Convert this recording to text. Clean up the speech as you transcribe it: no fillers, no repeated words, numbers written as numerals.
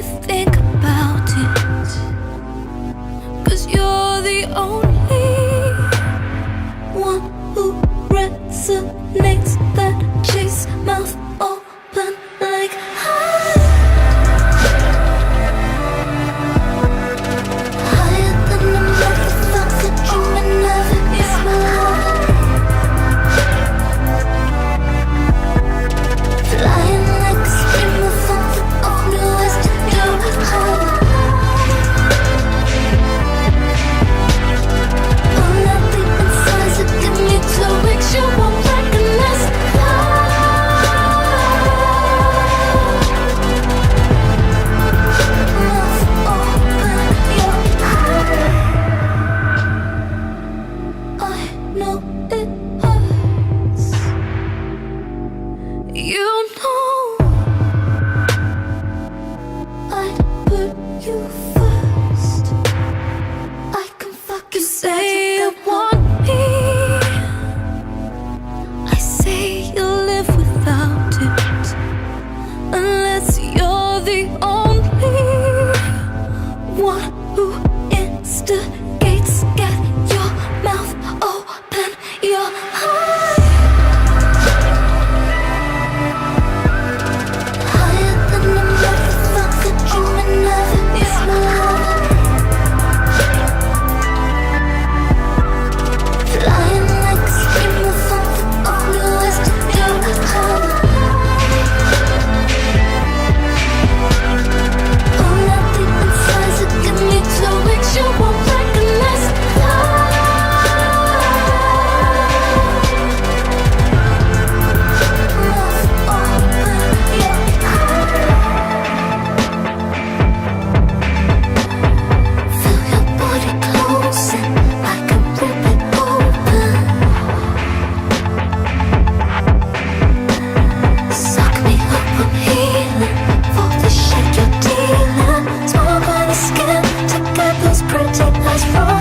you think about it, 'cause you're the only one who resonates. That chase, mouth open like higher than a motherfucker dreaming of it. It's my love. Flying like a streamer from the only west to your heart. All that deep inside, so give me 2 weeks, you won't recognize mouth open, your heart. I know it hurts. You know I'd put you first. I can fuck you, say you want me. I say you live without it, unless you're the only one who instigates. Get your mouth open, your heart. Higher than a motherfucker dreaming of it. It's my love. Flying like a streamer from the only west to your heart. All that deep inside, so give me 2 weeks, you won't recognize love. Mouth open, your heart. Feel your body closing, I can rip it open. Suck me up, I'm healing for the shit you're dealing. Small body skin to get those pretty eyes rolling.